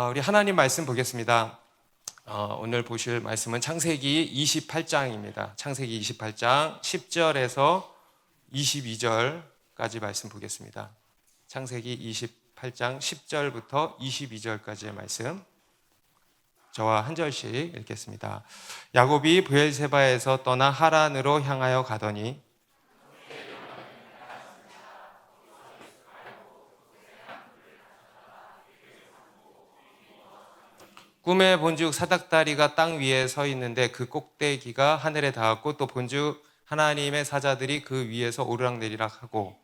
우리 하나님 말씀 보겠습니다. 오늘 보실 말씀은 창세기 28장입니다. 창세기 28장 10절에서 22절까지 말씀 보겠습니다. 창세기 28장 10절부터 22절까지의 말씀, 저와 한 절씩 읽겠습니다. 야곱이 브엘세바에서 떠나 하란으로 향하여 가더니 꿈에 본즉 사닥다리가 땅 위에 서 있는데 그 꼭대기가 하늘에 닿았고, 또 본즉 하나님의 사자들이 그 위에서 오르락내리락 하고,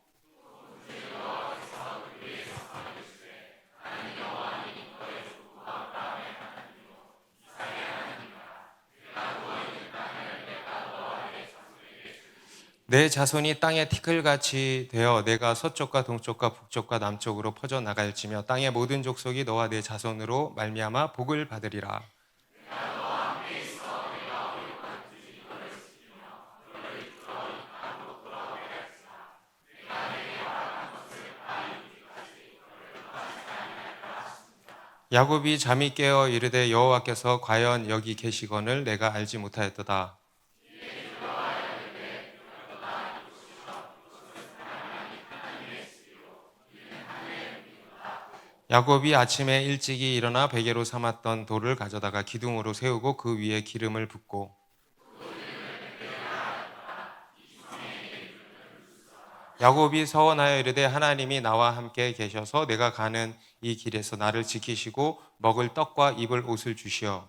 내 자손이 땅에 티끌같이 되어 내가 서쪽과 동쪽과 북쪽과 남쪽으로 퍼져 나갈지며 땅의 모든 족속이 너와 내 자손으로 말미암아 복을 받으리라. 야곱이 잠이 깨어 이르되 여호와께서 과연 여기 계시거늘 내가 알지 못하였도다. 야곱이 아침에 일찍이 일어나 베개로 삼았던 돌을 가져다가 기둥으로 세우고 그 위에 기름을 붓고, 야곱이 서원하여 이르되 하나님이 나와 함께 계셔서 내가 가는 이 길에서 나를 지키시고 먹을 떡과 입을 옷을 주시어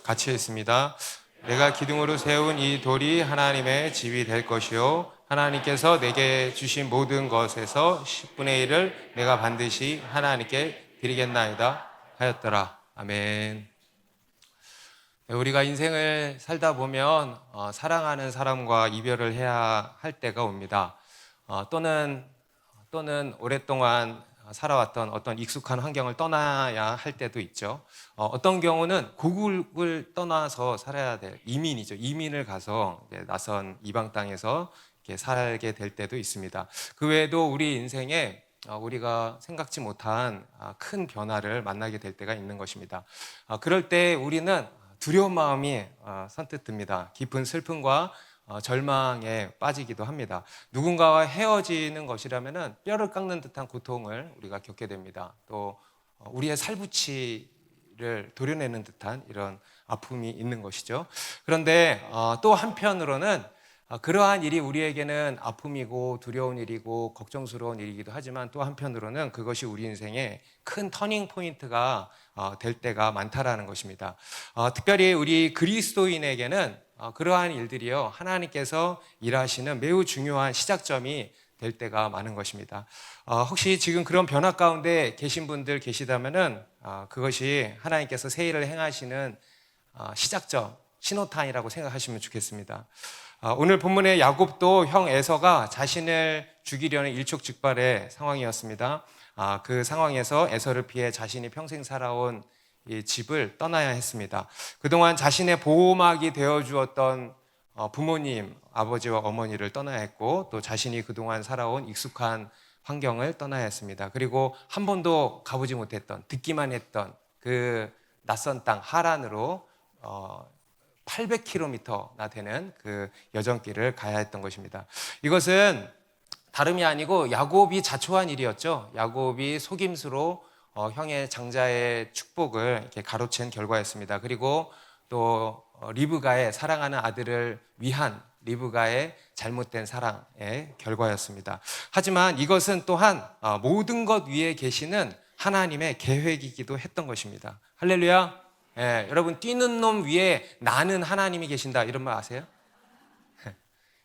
같이 했습니다. 내가 기둥으로 세운 이 돌이 하나님의 집이 될 것이요 하나님께서 내게 주신 모든 것에서 10분의 1을 내가 반드시 하나님께 드리겠나이다 하였더라. 아멘. 우리가 인생을 살다 보면 사랑하는 사람과 이별을 해야 할 때가 옵니다. 또는 오랫동안 살아왔던 어떤 익숙한 환경을 떠나야 할 때도 있죠. 어떤 경우는 고국을 떠나서 살아야 될 이민이죠. 이민을 가서 낯선 이방 땅에서 살게 될 때도 있습니다. 그 외에도 우리 인생에 우리가 생각지 못한 큰 변화를 만나게 될 때가 있는 것입니다. 그럴 때 우리는 두려운 마음이 선뜻 듭니다. 깊은 슬픔과 절망에 빠지기도 합니다. 누군가와 헤어지는 것이라면 뼈를 깎는 듯한 고통을 우리가 겪게 됩니다. 또 우리의 살붙이를 도려내는 듯한 이런 아픔이 있는 것이죠. 그런데 또 한편으로는 그러한 일이 우리에게는 아픔이고 두려운 일이고 걱정스러운 일이기도 하지만, 또 한편으로는 그것이 우리 인생의 큰 터닝 포인트가 될 때가 많다라는 것입니다. 특별히 우리 그리스도인에게는 그러한 일들이요, 하나님께서 일하시는 매우 중요한 시작점이 될 때가 많은 것입니다. 혹시 지금 그런 변화 가운데 계신 분들 계시다면은 그것이 하나님께서 새 일을 행하시는 시작점, 신호탄이라고 생각하시면 좋겠습니다. 오늘 본문의 야곱도 형 에서가 자신을 죽이려는 일촉즉발의 상황이었습니다. 그 상황에서 에서를 피해 자신이 평생 살아온 이 집을 떠나야 했습니다. 그동안 자신의 보호막이 되어주었던 부모님, 아버지와 어머니를 떠나야 했고, 또 자신이 그동안 살아온 익숙한 환경을 떠나야 했습니다. 그리고 한 번도 가보지 못했던, 듣기만 했던 그 낯선 땅 하란으로 800km나 되는 그 여정길을 가야 했던 것입니다. 이것은 다름이 아니고 야곱이 자초한 일이었죠. 야곱이 속임수로 형의 장자의 축복을 이렇게 가로챈 결과였습니다. 그리고 또 리브가의 사랑하는 아들을 위한 리브가의 잘못된 사랑의 결과였습니다. 하지만 이것은 또한 모든 것 위에 계시는 하나님의 계획이기도 했던 것입니다. 할렐루야. 여러분, 뛰는 놈 위에 나는 하나님이 계신다, 이런 말 아세요?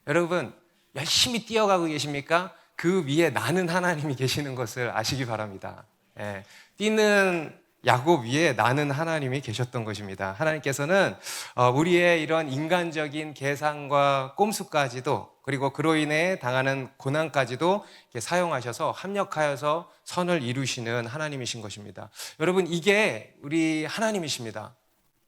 여러분, 열심히 뛰어가고 계십니까? 그 위에 나는 하나님이 계시는 것을 아시기 바랍니다. 뛰는 야곱 위에 나는 하나님이 계셨던 것입니다. 하나님께서는 우리의 이런 인간적인 계산과 꼼수까지도, 그리고 그로 인해 당하는 고난까지도 사용하셔서 합력하여서 선을 이루시는 하나님이신 것입니다. 여러분, 이게 우리 하나님이십니다.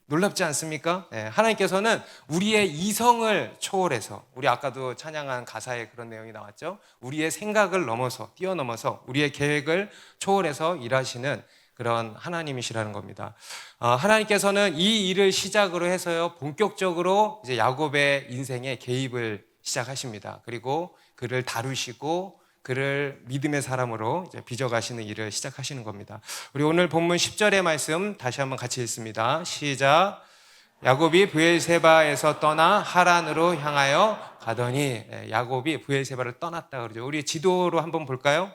놀랍지 않습니까? 하나님께서는 우리의 이성을 초월해서, 우리 아까도 찬양한 가사에 그런 내용이 나왔죠. 우리의 생각을 넘어서, 뛰어넘어서 우리의 계획을 초월해서 일하시는 그런 하나님이시라는 겁니다. 하나님께서는 이 일을 시작으로 해서요, 본격적으로 이제 야곱의 인생에 개입을 시작하십니다. 그리고 그를 다루시고 그를 믿음의 사람으로 이제 빚어가시는 일을 시작하시는 겁니다. 우리 오늘 본문 10절의 말씀 다시 한번 같이 읽습니다. 시작. 야곱이 브엘세바에서 떠나 하란으로 향하여 가더니, 야곱이 브엘세바를 떠났다 그러죠. 우리 지도로 한번 볼까요?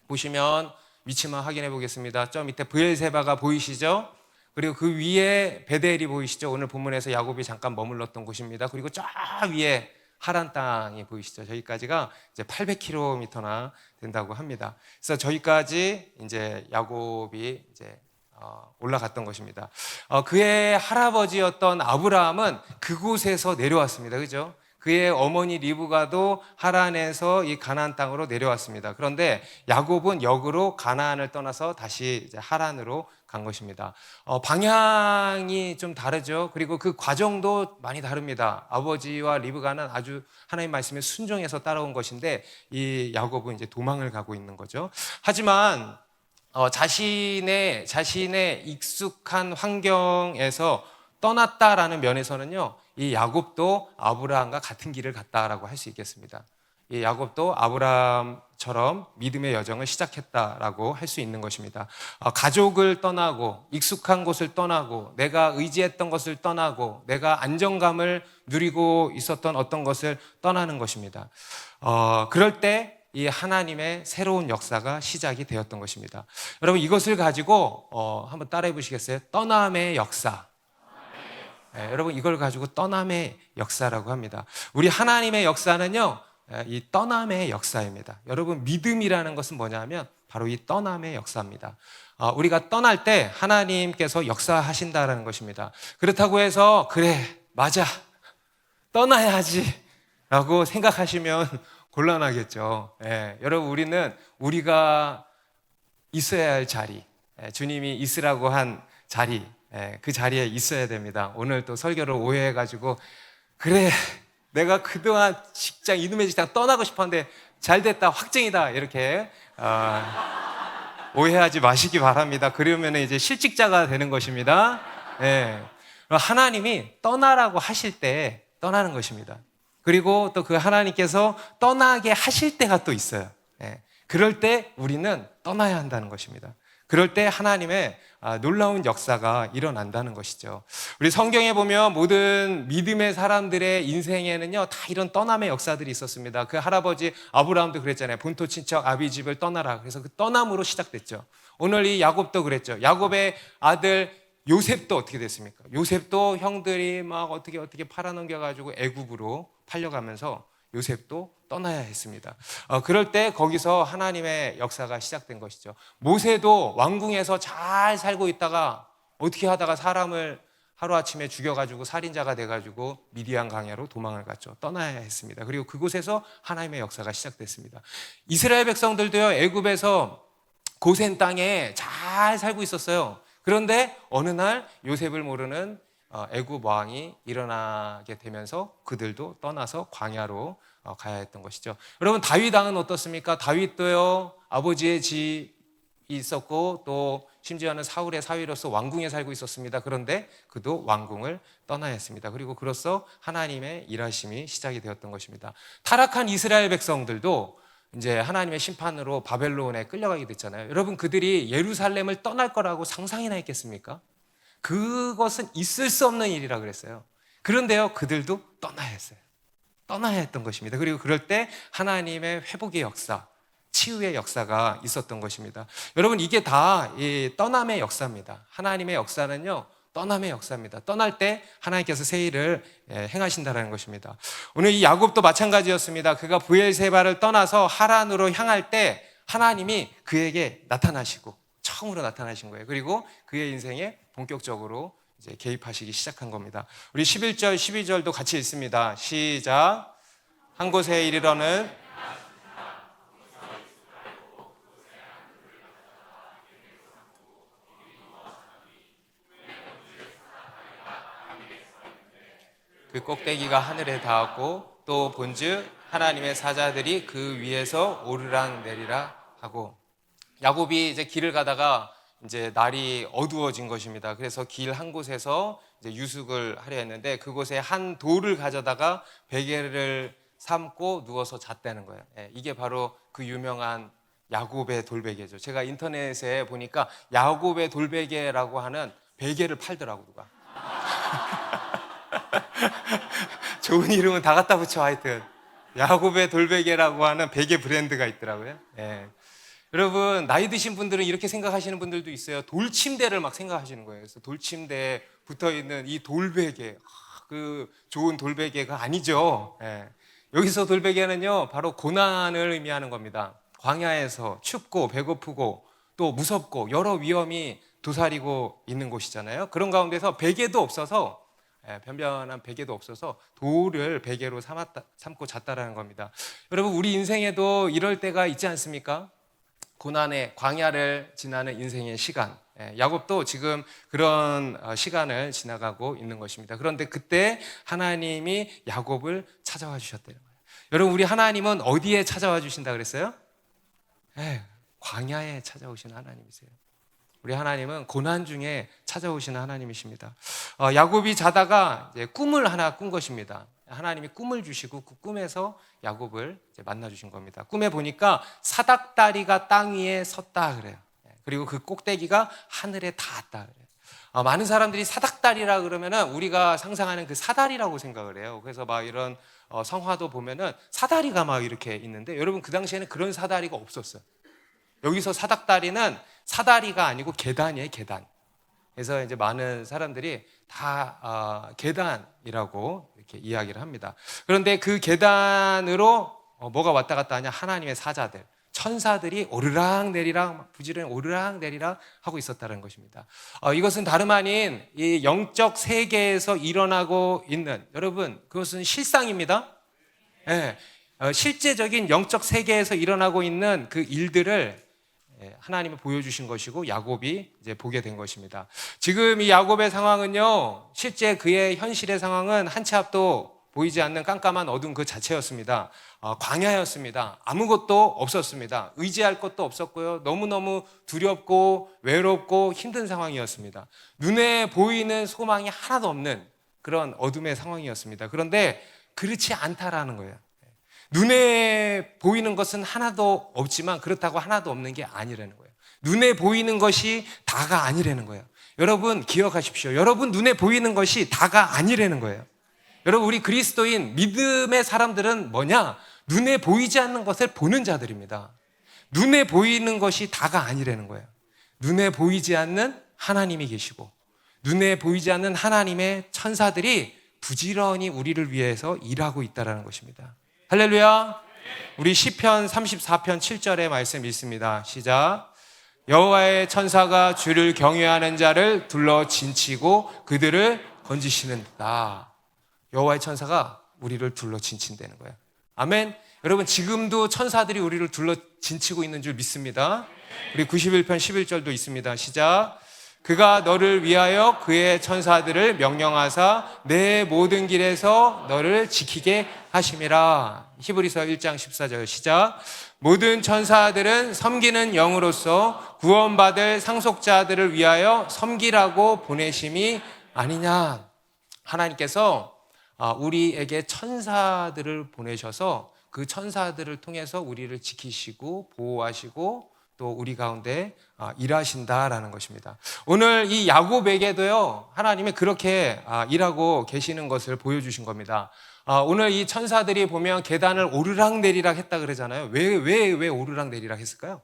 보시면 위치만 확인해 보겠습니다. 저 밑에 브엘세바가 보이시죠? 그리고 그 위에 베델이 보이시죠? 오늘 본문에서 야곱이 잠깐 머물렀던 곳입니다. 그리고 저 위에 하란 땅이 보이시죠? 저기까지가 이제 800km나 된다고 합니다. 그래서 저기까지 이제 야곱이 이제 올라갔던 것입니다. 그의 할아버지였던 아브라함은 그곳에서 내려왔습니다. 그죠? 그의 어머니 리브가도 하란에서 이 가나안 땅으로 내려왔습니다. 그런데 야곱은 역으로 가나안을 떠나서 다시 이제 하란으로 간 것입니다. 방향이 좀 다르죠. 그리고 그 과정도 많이 다릅니다. 아버지와 리브가는 아주 하나님 말씀에 순종해서 따라온 것인데, 이 야곱은 이제 도망을 가고 있는 거죠. 하지만 자신의 익숙한 환경에서 떠났다라는 면에서는요, 이 야곱도 아브라함과 같은 길을 갔다라고 할 수 있겠습니다. 이 야곱도 아브라함처럼 믿음의 여정을 시작했다라고 할 수 있는 것입니다. 가족을 떠나고 익숙한 곳을 떠나고 내가 의지했던 것을 떠나고 내가 안정감을 누리고 있었던 어떤 것을 떠나는 것입니다. 그럴 때 이 하나님의 새로운 역사가 시작이 되었던 것입니다. 여러분, 이것을 가지고 한번 따라해 보시겠어요? 떠남의 역사. 여러분, 이걸 가지고 떠남의 역사라고 합니다. 우리 하나님의 역사는요, 이 떠남의 역사입니다. 여러분, 믿음이라는 것은 뭐냐면 바로 이 떠남의 역사입니다. 우리가 떠날 때 하나님께서 역사하신다라는 것입니다. 그렇다고 해서 그래, 맞아, 떠나야지 라고 생각하시면 곤란하겠죠. 여러분, 우리가 있어야 할 자리, 주님이 있으라고 한 자리, 그 자리에 있어야 됩니다. 오늘 또 설교를 오해해가지고 그래, 내가 그동안 직장, 이놈의 직장 떠나고 싶었는데 잘됐다, 확정이다, 이렇게 오해하지 마시기 바랍니다. 그러면 이제 실직자가 되는 것입니다. 하나님이 떠나라고 하실 때 떠나는 것입니다. 그리고 또 그 하나님께서 떠나게 하실 때가 또 있어요. 그럴 때 우리는 떠나야 한다는 것입니다. 그럴 때 하나님의 놀라운 역사가 일어난다는 것이죠. 우리 성경에 보면 모든 믿음의 사람들의 인생에는요, 다 이런 떠남의 역사들이 있었습니다. 그 할아버지 아브라함도 그랬잖아요. 본토 친척 아비 집을 떠나라. 그래서 그 떠남으로 시작됐죠. 오늘 이 야곱도 그랬죠. 야곱의 아들 요셉도 어떻게 됐습니까? 요셉도 형들이 막 어떻게 팔아넘겨가지고 애굽으로 팔려가면서 요셉도 떠나야 했습니다. 그럴 때 거기서 하나님의 역사가 시작된 것이죠. 모세도 왕궁에서 잘 살고 있다가 어떻게 하다가 사람을 하루아침에 죽여가지고 살인자가 돼가지고 미디안 광야로 도망을 갔죠. 떠나야 했습니다. 그리고 그곳에서 하나님의 역사가 시작됐습니다. 이스라엘 백성들도요, 애굽에서 고센 땅에 잘 살고 있었어요. 그런데 어느 날 요셉을 모르는 애굽 왕이 일어나게 되면서 그들도 떠나서 광야로 가야 했던 것이죠. 여러분, 다윗 왕은 어떻습니까? 다윗도요, 아버지의 집이 있었고 또 심지어는 사울의 사위로서 왕궁에 살고 있었습니다. 그런데 그도 왕궁을 떠나야 했습니다. 그리고 그로써 하나님의 일하심이 시작이 되었던 것입니다. 타락한 이스라엘 백성들도 이제 하나님의 심판으로 바벨론에 끌려가게 됐잖아요. 여러분, 그들이 예루살렘을 떠날 거라고 상상이나 했겠습니까? 그것은 있을 수 없는 일이라 그랬어요. 그런데요, 그들도 떠나야 했어요. 떠나야 했던 것입니다. 그리고 그럴 때 하나님의 회복의 역사, 치유의 역사가 있었던 것입니다. 여러분, 이게 다 이 떠남의 역사입니다. 하나님의 역사는요, 떠남의 역사입니다. 떠날 때 하나님께서 새 일을 행하신다는 것입니다. 오늘 이 야곱도 마찬가지였습니다. 그가 브엘세바를 떠나서 하란으로 향할 때 하나님이 그에게 나타나시고 처음으로 나타나신 거예요. 그리고 그의 인생에 본격적으로 이제 개입하시기 시작한 겁니다. 우리 11절, 12절도 같이 읽습니다. 시작. 한 곳에 이르러는 그 꼭대기가 하늘에 닿았고 또 본즉 하나님의 사자들이 그 위에서 오르락 내리락 하고. 야곱이 이제 길을 가다가 이제 날이 어두워진 것입니다. 그래서 길 한 곳에서 이제 유숙을 하려 했는데 그곳에 한 돌을 가져다가 베개를 삼고 누워서 잤다는 거예요. 이게 바로 그 유명한 야곱의 돌베개죠. 제가 인터넷에 보니까 야곱의 돌베개라고 하는 베개를 팔더라고 누가. 좋은 이름은 다 갖다 붙여. 하여튼 야곱의 돌베개라고 하는 베개 브랜드가 있더라고요. 여러분, 나이 드신 분들은 이렇게 생각하시는 분들도 있어요. 돌침대를 막 생각하시는 거예요. 그래서 돌침대에 붙어있는 이 돌베개, 그 좋은 돌베개가 아니죠. 여기서 돌베개는요 바로 고난을 의미하는 겁니다. 광야에서 춥고 배고프고 또 무섭고 여러 위험이 도사리고 있는 곳이잖아요. 그런 가운데서 베개도 없어서, 변변한 베개도 없어서 돌을 베개로 삼고 잤다라는 겁니다. 여러분, 우리 인생에도 이럴 때가 있지 않습니까? 고난의 광야를 지나는 인생의 시간, 야곱도 지금 그런 시간을 지나가고 있는 것입니다. 그런데 그때 하나님이 야곱을 찾아와 주셨다는 거예요. 여러분, 우리 하나님은 어디에 찾아와 주신다 그랬어요? 광야에 찾아오신 하나님이세요. 우리 하나님은 고난 중에 찾아오시는 하나님이십니다. 야곱이 자다가 이제 꿈을 하나 꾼 것입니다. 하나님이 꿈을 주시고 그 꿈에서 야곱을 이제 만나 주신 겁니다. 꿈에 보니까 사닥다리가 땅 위에 섰다 그래요. 그리고 그 꼭대기가 하늘에 닿았다 그래요. 많은 사람들이 사닥다리라 그러면은 우리가 상상하는 그 사다리라고 생각을 해요. 그래서 막 이런 성화도 보면은 사다리가 막 이렇게 있는데, 여러분, 그 당시에는 그런 사다리가 없었어요. 여기서 사닥다리는 사다리가 아니고 계단이에요, 계단. 그래서 이제 많은 사람들이 다 계단이라고 이렇게 이야기를 합니다. 그런데 그 계단으로 뭐가 왔다 갔다 하냐? 하나님의 사자들, 천사들이 오르락 내리락, 부지런히 오르락 내리락 하고 있었다는 것입니다. 이것은 다름 아닌 이 영적 세계에서 일어나고 있는, 여러분, 그것은 실상입니다. 실제적인 영적 세계에서 일어나고 있는 그 일들을 하나님이 보여주신 것이고 야곱이 이제 보게 된 것입니다. 지금 이 야곱의 상황은요, 실제 그의 현실의 상황은 한 치 앞도 보이지 않는 깜깜한 어둠 그 자체였습니다. 광야였습니다. 아무것도 없었습니다. 의지할 것도 없었고요. 너무너무 두렵고 외롭고 힘든 상황이었습니다. 눈에 보이는 소망이 하나도 없는 그런 어둠의 상황이었습니다. 그런데 그렇지 않다라는 거예요. 눈에 보이는 것은 하나도 없지만 그렇다고 하나도 없는 게 아니라는 거예요. 눈에 보이는 것이 다가 아니라는 거예요. 여러분, 기억하십시오. 여러분, 눈에 보이는 것이 다가 아니라는 거예요. 여러분, 우리 그리스도인 믿음의 사람들은 뭐냐? 눈에 보이지 않는 것을 보는 자들입니다. 눈에 보이는 것이 다가 아니라는 거예요. 눈에 보이지 않는 하나님이 계시고 눈에 보이지 않는 하나님의 천사들이 부지런히 우리를 위해서 일하고 있다는 것입니다. 할렐루야. 우리 시편 34편 7절의 말씀 읽습니다. 시작. 여호와의 천사가 주를 경외하는 자를 둘러 진치고 그들을 건지시는다. 여호와의 천사가 우리를 둘러 진친다는 거예요. 아멘. 여러분, 지금도 천사들이 우리를 둘러 진치고 있는 줄 믿습니다. 우리 91편 11절도 있습니다. 시작. 그가 너를 위하여 그의 천사들을 명령하사 내 모든 길에서 너를 지키게 하심이라. 히브리서 1장 14절 시작. 모든 천사들은 섬기는 영으로서 구원받을 상속자들을 위하여 섬기라고 보내심이 아니냐. 하나님께서 우리에게 천사들을 보내셔서 그 천사들을 통해서 우리를 지키시고 보호하시고 또 우리 가운데 일하신다라는 것입니다. 오늘 이 야곱에게도요, 하나님이 그렇게 일하고 계시는 것을 보여주신 겁니다. 오늘 이 천사들이 보면 계단을 오르락 내리락 했다 그러잖아요. 왜 오르락 내리락 했을까요?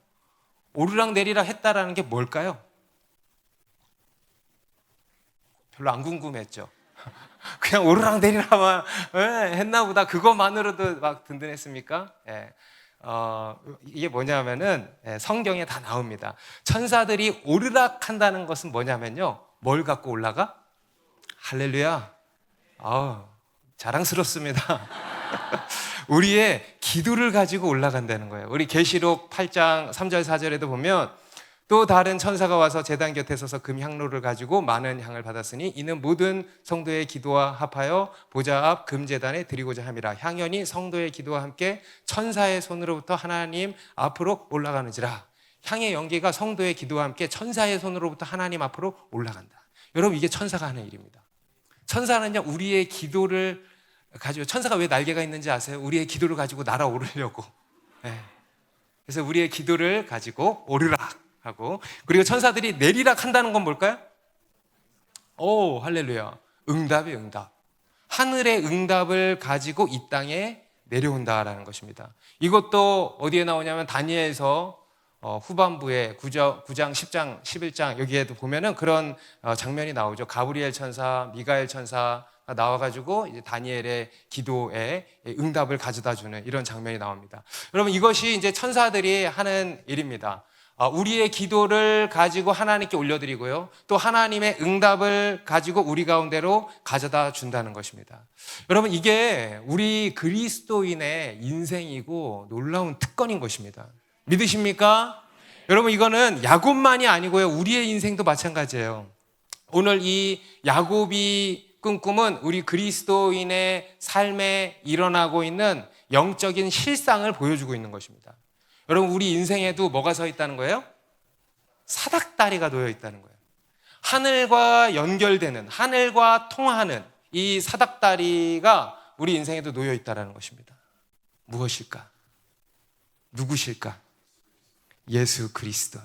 오르락 내리락 했다라는 게 뭘까요? 별로 안 궁금했죠. 그냥 오르락 내리락만 했나 보다. 그것만으로도 막 든든했습니까? 이게 뭐냐면은 성경에 다 나옵니다. 천사들이 오르락 한다는 것은 뭐냐면요, 뭘 갖고 올라가? 할렐루야. 자랑스럽습니다. 우리의 기도를 가지고 올라간다는 거예요. 우리 계시록 8장 3절 4절에도 보면 또 다른 천사가 와서 제단 곁에 서서 금향로를 가지고 많은 향을 받았으니 이는 모든 성도의 기도와 합하여 보좌 앞 금제단에 드리고자 함이라. 향연이 성도의 기도와 함께 천사의 손으로부터 하나님 앞으로 올라가는지라. 향의 연기가 성도의 기도와 함께 천사의 손으로부터 하나님 앞으로 올라간다. 여러분, 이게 천사가 하는 일입니다. 천사는요, 우리의 기도를 가지고, 천사가 왜 날개가 있는지 아세요? 우리의 기도를 가지고 날아오르려고. 네. 그래서 우리의 기도를 가지고 오르락 하고, 그리고 천사들이 내리락 한다는 건 뭘까요? 오, 할렐루야. 응답이 응답. 하늘의 응답을 가지고 이 땅에 내려온다라는 것입니다. 이것도 어디에 나오냐면 다니엘서 후반부에 9장, 10장, 11장 여기에도 보면은 그런 장면이 나오죠. 가브리엘 천사, 미가엘 천사가 나와가지고 이제 다니엘의 기도에 응답을 가져다 주는 이런 장면이 나옵니다. 여러분, 이것이 이제 천사들이 하는 일입니다. 우리의 기도를 가지고 하나님께 올려드리고요, 또 하나님의 응답을 가지고 우리 가운데로 가져다 준다는 것입니다. 여러분, 이게 우리 그리스도인의 인생이고 놀라운 특권인 것입니다. 믿으십니까? 여러분, 이거는 야곱만이 아니고요, 우리의 인생도 마찬가지예요. 오늘 이 야곱이 꾼 꿈은 우리 그리스도인의 삶에 일어나고 있는 영적인 실상을 보여주고 있는 것입니다. 여러분, 우리 인생에도 뭐가 서 있다는 거예요? 사닥다리가 놓여 있다는 거예요. 하늘과 연결되는, 하늘과 통하는 이 사닥다리가 우리 인생에도 놓여 있다는 것입니다. 무엇일까? 누구실까? 예수 그리스도.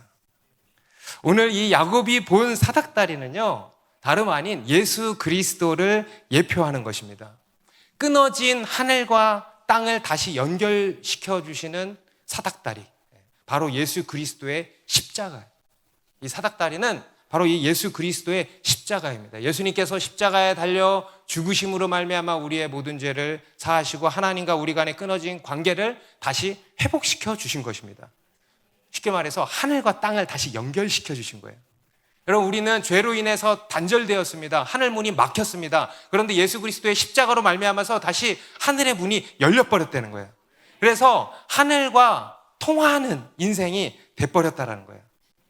오늘 이 야곱이 본 사닥다리는요, 다름 아닌 예수 그리스도를 예표하는 것입니다. 끊어진 하늘과 땅을 다시 연결시켜 주시는 사닥다리, 바로 예수 그리스도의 십자가. 이 사닥다리는 바로 이 예수 그리스도의 십자가입니다. 예수님께서 십자가에 달려 죽으심으로 말미암아 우리의 모든 죄를 사하시고 하나님과 우리 간에 끊어진 관계를 다시 회복시켜 주신 것입니다. 쉽게 말해서 하늘과 땅을 다시 연결시켜 주신 거예요. 여러분, 우리는 죄로 인해서 단절되었습니다. 하늘 문이 막혔습니다. 그런데 예수 그리스도의 십자가로 말미암아서 다시 하늘의 문이 열려버렸다는 거예요. 그래서 하늘과 통하는 인생이 돼버렸다는 거예요.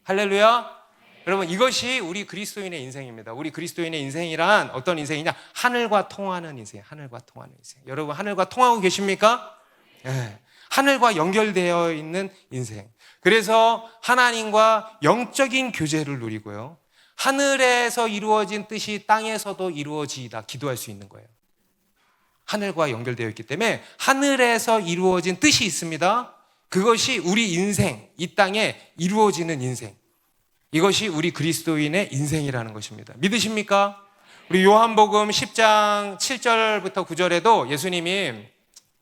할렐루야. 여러분, 이것이 우리 그리스도인의 인생입니다. 우리 그리스도인의 인생이란 어떤 인생이냐? 하늘과 통하는 인생. 하늘과 통하는 인생. 여러분, 하늘과 통하고 계십니까? 네. 하늘과 연결되어 있는 인생. 그래서 하나님과 영적인 교제를 누리고요, 하늘에서 이루어진 뜻이 땅에서도 이루어지다 기도할 수 있는 거예요. 하늘과 연결되어 있기 때문에 하늘에서 이루어진 뜻이 있습니다. 그것이 우리 인생, 이 땅에 이루어지는 인생, 이것이 우리 그리스도인의 인생이라는 것입니다. 믿으십니까? 우리 요한복음 10장 7절부터 9절에도 예수님이,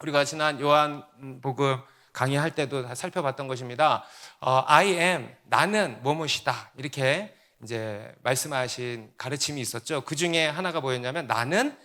우리가 지난 요한복음 강의할 때도 다 살펴봤던 것입니다. I am, 나는 뭐뭐이다, 이렇게 이제 말씀하신 가르침이 있었죠. 그 중에 하나가 뭐였냐면 나는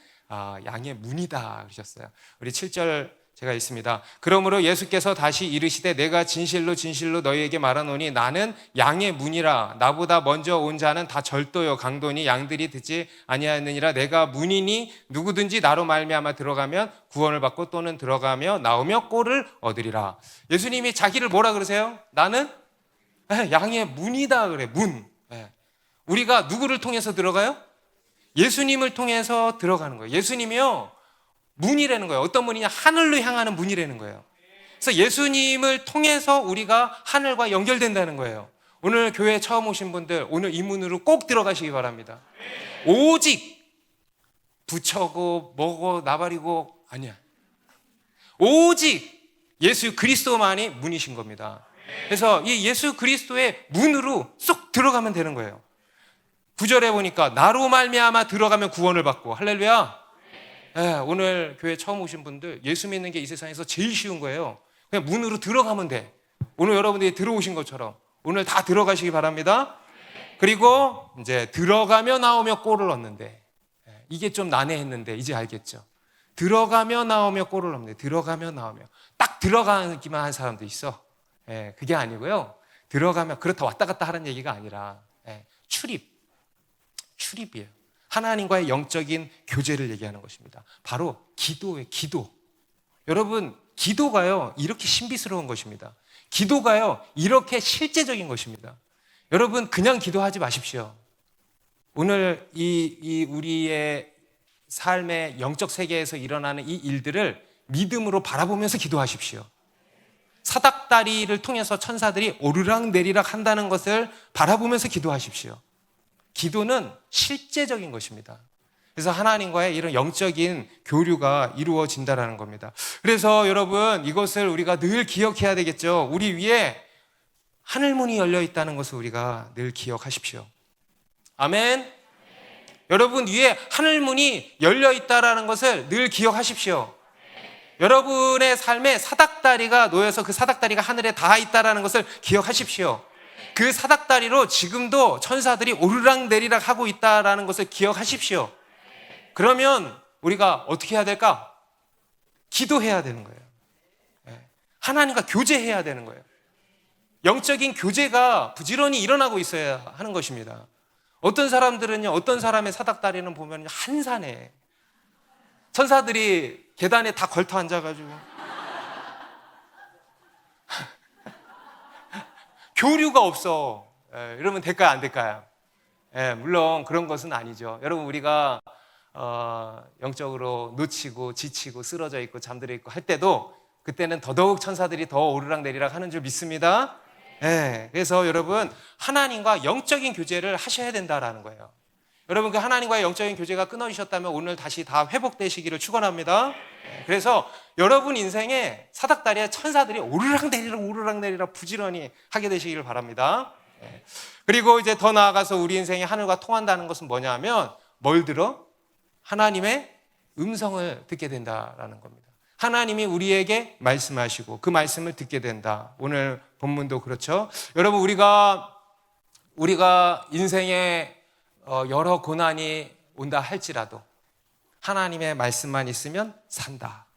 양의 문이다 그러셨어요. 우리 7절 제가 있습니다. 그러므로 예수께서 다시 이르시되 내가 진실로 진실로 너희에게 말하노니 나는 양의 문이라. 나보다 먼저 온 자는 다 절도요 강도니 양들이 듣지 아니하느니라. 내가 문이니 누구든지 나로 말미암아 들어가면 구원을 받고 또는 들어가며 나오며 꼴을 얻으리라. 예수님이 자기를 뭐라 그러세요? 나는 양의 문이다 그래. 문. 우리가 누구를 통해서 들어가요? 예수님을 통해서 들어가는 거예요. 예수님이요, 문이라는 거예요. 어떤 문이냐? 하늘로 향하는 문이라는 거예요. 그래서 예수님을 통해서 우리가 하늘과 연결된다는 거예요. 오늘 교회 처음 오신 분들, 오늘 이 문으로 꼭 들어가시기 바랍니다. 오직 부처고 뭐고 나발이고 아니야. 오직 예수 그리스도만이 문이신 겁니다. 그래서 이 예수 그리스도의 문으로 쏙 들어가면 되는 거예요. 9절에 보니까 나로 말미암아 들어가면 구원을 받고. 할렐루야. 오늘 교회 처음 오신 분들, 예수 믿는 게 이 세상에서 제일 쉬운 거예요. 그냥 문으로 들어가면 돼. 오늘 여러분들이 들어오신 것처럼 오늘 다 들어가시기 바랍니다. 그리고 이제 들어가며 나오며 꼴을 얻는데, 이게 좀 난해했는데 이제 알겠죠. 들어가며 나오며 꼴을 얻는데, 들어가며 나오며 딱 들어가기만 한 사람도 있어. 그게 아니고요, 들어가며 그렇다 왔다 갔다 하는 얘기가 아니라 출입이에요. 하나님과의 영적인 교제를 얘기하는 것입니다. 바로 기도예요. 기도. 여러분, 기도가요 이렇게 신비스러운 것입니다. 기도가요 이렇게 실제적인 것입니다. 여러분 그냥 기도하지 마십시오. 오늘 이 우리의 삶의 영적 세계에서 일어나는 이 일들을 믿음으로 바라보면서 기도하십시오. 사닥다리를 통해서 천사들이 오르락내리락 한다는 것을 바라보면서 기도하십시오. 기도는 실제적인 것입니다. 그래서 하나님과의 이런 영적인 교류가 이루어진다는 겁니다. 그래서 여러분 이것을 우리가 늘 기억해야 되겠죠. 우리 위에 하늘문이 열려 있다는 것을 우리가 늘 기억하십시오. 아멘. 여러분 위에 하늘문이 열려 있다는 것을 늘 기억하십시오. 여러분의 삶에 사닥다리가 놓여서 그 사닥다리가 하늘에 닿아 있다는 것을 기억하십시오. 그 사닥다리로 지금도 천사들이 오르락내리락 하고 있다는 것을 기억하십시오. 그러면 우리가 어떻게 해야 될까? 기도해야 되는 거예요. 하나님과 교제해야 되는 거예요. 영적인 교제가 부지런히 일어나고 있어야 하는 것입니다. 어떤 사람들은요, 어떤 사람의 사닥다리는 보면 한산해. 천사들이 계단에 다 걸터 앉아가지고 교류가 없어. 이러면 될까요, 안 될까요? 물론 그런 것은 아니죠. 여러분 우리가 영적으로 놓치고 지치고 쓰러져 있고 잠들어 있고 할 때도 그때는 더더욱 천사들이 더 오르락내리락 하는 줄 믿습니다. 그래서 여러분 하나님과 영적인 교제를 하셔야 된다라는 거예요. 여러분 그 하나님과의 영적인 교제가 끊어지셨다면 오늘 다시 다 회복되시기를 축원합니다. 그래서 여러분 인생에 사닥다리에 천사들이 오르락내리락 부지런히 하게 되시기를 바랍니다. 그리고 이제 더 나아가서 우리 인생이 하늘과 통한다는 것은 뭐냐면 뭘 들어? 하나님의 음성을 듣게 된다라는 겁니다. 하나님이 우리에게 말씀하시고 그 말씀을 듣게 된다. 오늘 본문도 그렇죠. 여러분 우리가 인생에 여러 고난이 온다 할지라도 하나님의 말씀만 있으면 산다.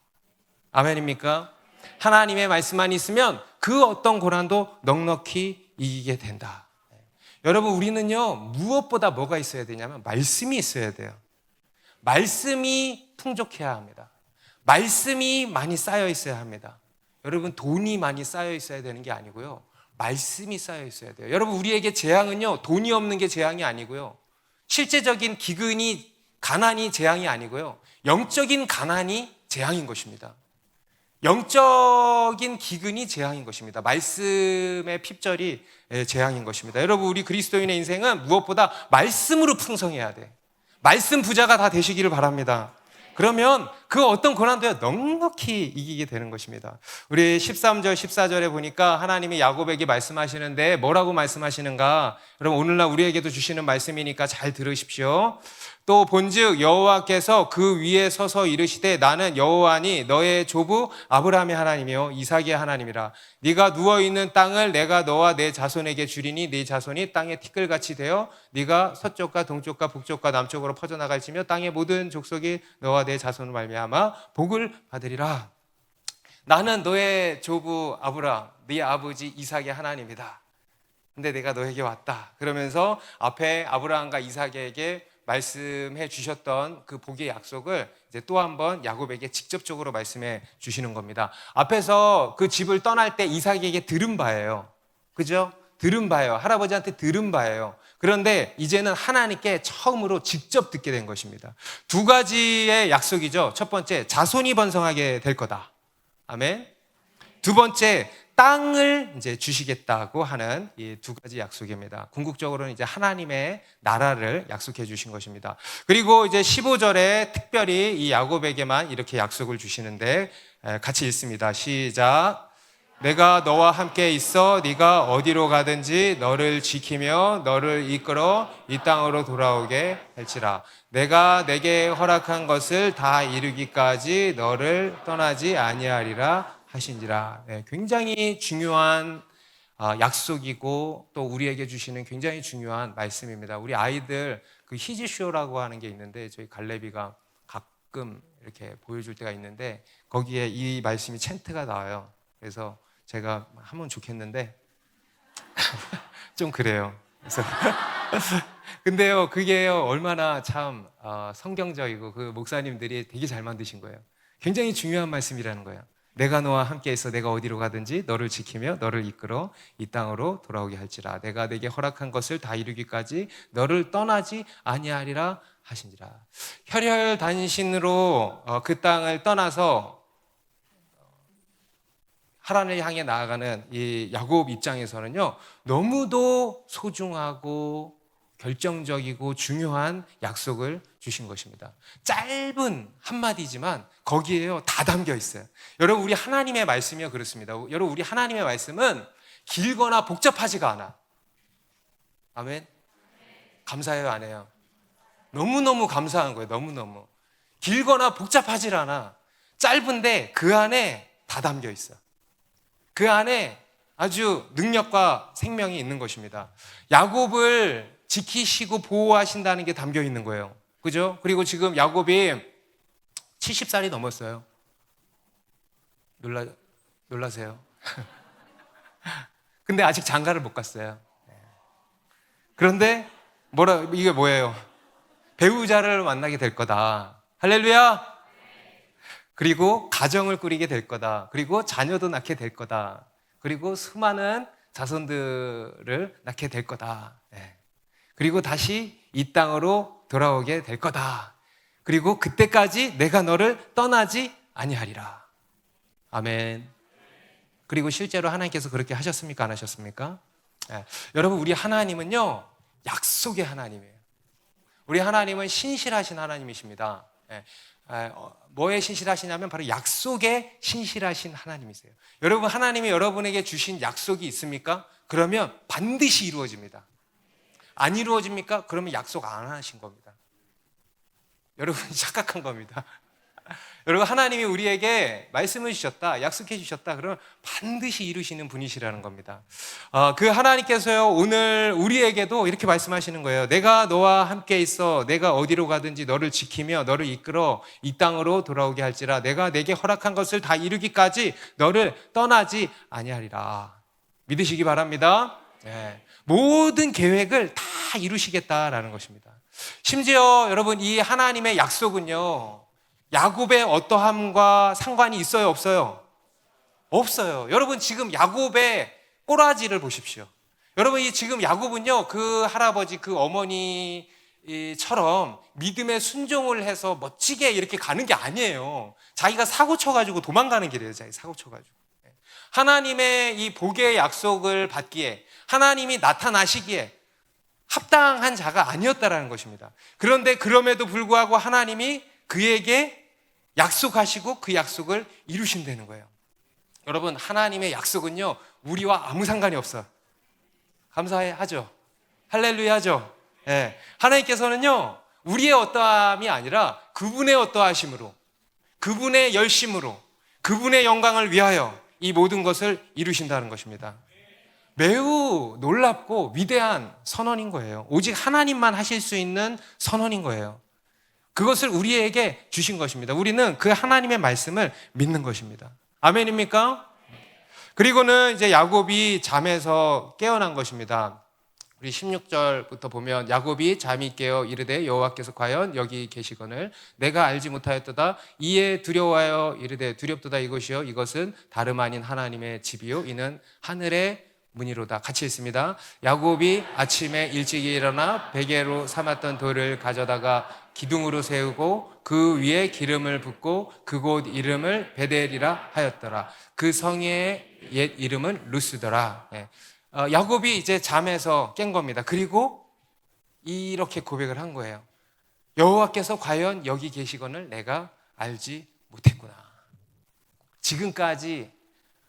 아멘입니까? 하나님의 말씀만 있으면 그 어떤 고난도 넉넉히 이기게 된다. 여러분 우리는요 무엇보다 뭐가 있어야 되냐면 말씀이 있어야 돼요. 말씀이 풍족해야 합니다. 말씀이 많이 쌓여 있어야 합니다. 여러분 돈이 많이 쌓여 있어야 되는 게 아니고요, 말씀이 쌓여 있어야 돼요. 여러분 우리에게 재앙은요 돈이 없는 게 재앙이 아니고요, 실제적인 기근이 가난이 재앙이 아니고요, 영적인 가난이 재앙인 것입니다. 영적인 기근이 재앙인 것입니다. 말씀의 핍절이 재앙인 것입니다. 여러분 우리 그리스도인의 인생은 무엇보다 말씀으로 풍성해야 돼. 말씀 부자가 다 되시기를 바랍니다. 그러면 그 어떤 고난도요 넉넉히 이기게 되는 것입니다. 우리 13절 14절에 보니까 하나님이 야곱에게 말씀하시는데 뭐라고 말씀하시는가? 여러분 오늘날 우리에게도 주시는 말씀이니까 잘 들으십시오. 또 본즉 여호와께서 그 위에 서서 이르시되 나는 여호와니 너의 조부 아브라함의 하나님이요 이삭의 하나님이라. 네가 누워있는 땅을 내가 너와 내 자손에게 주리니 네 자손이 땅의 티끌같이 되어 네가 서쪽과 동쪽과 북쪽과 남쪽으로 퍼져나갈지며 땅의 모든 족속이 너와 내 자손을 말미암아 복을 받으리라. 나는 너의 조부 아브라함, 네 아버지 이삭의 하나님이다. 근데 내가 너에게 왔다. 그러면서 앞에 아브라함과 이삭에게 말씀해 주셨던 그 복의 약속을 이제 또 한번 야곱에게 직접적으로 말씀해 주시는 겁니다. 앞에서 그 집을 떠날 때 이삭에게 들은 바예요. 그죠? 들은 바예요. 할아버지한테 들은 바예요. 그런데 이제는 하나님께 처음으로 직접 듣게 된 것입니다. 두 가지의 약속이죠. 첫 번째, 자손이 번성하게 될 거다. 아멘. 두 번째, 땅을 이제 주시겠다고 하는 이 두 가지 약속입니다. 궁극적으로는 이제 하나님의 나라를 약속해 주신 것입니다. 그리고 이제 15절에 특별히 이 야곱에게만 이렇게 약속을 주시는데 같이 읽습니다. 시작. 내가 너와 함께 있어 네가 어디로 가든지 너를 지키며 너를 이끌어 이 땅으로 돌아오게 할지라. 내가 내게 허락한 것을 다 이루기까지 너를 떠나지 아니하리라 하신지라. 굉장히 중요한 약속이고 또 우리에게 주시는 굉장히 중요한 말씀입니다. 우리 아이들 그 히지쇼라고 하는 게 있는데 저희 갈래비가 가끔 이렇게 보여줄 때가 있는데 거기에 이 말씀이 챈트가 나와요. 그래서 제가 하면 좋겠는데 좀 그래요. 그래서 근데요 그게요 얼마나 참 성경적이고 그 목사님들이 되게 잘 만드신 거예요. 굉장히 중요한 말씀이라는 거예요. 내가 너와 함께 있어 내가 어디로 가든지 너를 지키며 너를 이끌어 이 땅으로 돌아오게 할지라. 내가 내게 허락한 것을 다 이루기까지 너를 떠나지 아니하리라 하신지라. 혈혈단신으로 그 땅을 떠나서 하나님을 향해 나아가는 이 야곱 입장에서는요, 너무도 소중하고 결정적이고 중요한 약속을 주신 것입니다. 짧은 한마디지만 거기에요 다 담겨 있어요. 여러분, 우리 하나님의 말씀이요 그렇습니다. 여러분, 우리 하나님의 말씀은 길거나 복잡하지가 않아. 아멘. 감사해요, 안 해요? 너무너무 감사한 거예요. 너무너무 길거나 복잡하지 않아. 짧은데 그 안에 다 담겨 있어. 그 안에 아주 능력과 생명이 있는 것입니다. 야곱을 지키시고 보호하신다는 게 담겨 있는 거예요. 그죠? 그리고 지금 야곱이 70살이 넘었어요. 놀라세요? 근데 아직 장가를 못 갔어요. 그런데 이게 뭐예요? 배우자를 만나게 될 거다. 할렐루야! 그리고 가정을 꾸리게 될 거다. 그리고 자녀도 낳게 될 거다. 그리고 수많은 자손들을 낳게 될 거다. 그리고 다시 이 땅으로 돌아오게 될 거다. 그리고 그때까지 내가 너를 떠나지 아니하리라. 아멘. 그리고 실제로 하나님께서 그렇게 하셨습니까? 안 하셨습니까? 여러분, 우리 하나님은요, 약속의 하나님이에요. 우리 하나님은 신실하신 하나님이십니다. 뭐에 신실하시냐면 바로 약속에 신실하신 하나님이세요. 여러분, 하나님이 여러분에게 주신 약속이 있습니까? 그러면 반드시 이루어집니다. 안 이루어집니까? 그러면 약속 안 하신 겁니다. 여러분이 착각한 겁니다. 여러분, 하나님이 우리에게 말씀을 주셨다, 약속해 주셨다, 그러면 반드시 이루시는 분이시라는 겁니다. 그 하나님께서요, 오늘 우리에게도 이렇게 말씀하시는 거예요. 내가 너와 함께 있어 내가 어디로 가든지 너를 지키며 너를 이끌어 이 땅으로 돌아오게 할지라. 내가 내게 허락한 것을 다 이루기까지 너를 떠나지 아니하리라. 믿으시기 바랍니다. 모든 계획을 다 이루시겠다라는 것입니다. 심지어 여러분, 이 하나님의 약속은요, 야곱의 어떠함과 상관이 있어요, 없어요? 없어요. 여러분, 지금 야곱의 꼬라지를 보십시오. 여러분, 지금 야곱은요, 그 할아버지, 그 어머니처럼 믿음에 순종을 해서 멋지게 이렇게 가는 게 아니에요. 자기가 사고 쳐가지고 도망가는 길이에요. 자기 사고 쳐가지고. 하나님의 이 복의 약속을 받기에, 하나님이 나타나시기에 합당한 자가 아니었다라는 것입니다. 그런데 그럼에도 불구하고 하나님이 그에게 약속하시고 그 약속을 이루신다는 거예요. 여러분, 하나님의 약속은요, 우리와 아무 상관이 없어요. 감사하죠? 할렐루야 하죠? 하나님께서는요, 우리의 어떠함이 아니라 그분의 어떠하심으로, 그분의 열심으로, 그분의 영광을 위하여 이 모든 것을 이루신다는 것입니다. 매우 놀랍고 위대한 선언인 거예요. 오직 하나님만 하실 수 있는 선언인 거예요. 그것을 우리에게 주신 것입니다. 우리는 그 하나님의 말씀을 믿는 것입니다. 아멘입니까? 그리고는 이제 야곱이 잠에서 깨어난 것입니다. 우리 16절부터 보면 야곱이 잠이 깨어 이르되 여호와께서 과연 여기 계시거늘 내가 알지 못하였도다. 이에 두려워하여 이르되 두렵도다. 이것이요 이것은 다름 아닌 하나님의 집이요 이는 하늘의 문이로다. 같이 읽습니다. 야곱이 아침에 일찍 일어나 베개로 삼았던 돌을 가져다가 기둥으로 세우고 그 위에 기름을 붓고 그곳 이름을 베델이라 하였더라. 그 성의 옛 이름은 루스더라. 야곱이 이제 잠에서 깬 겁니다. 그리고 이렇게 고백을 한 거예요. 여호와께서 과연 여기 계시거늘 내가 알지 못했구나. 지금까지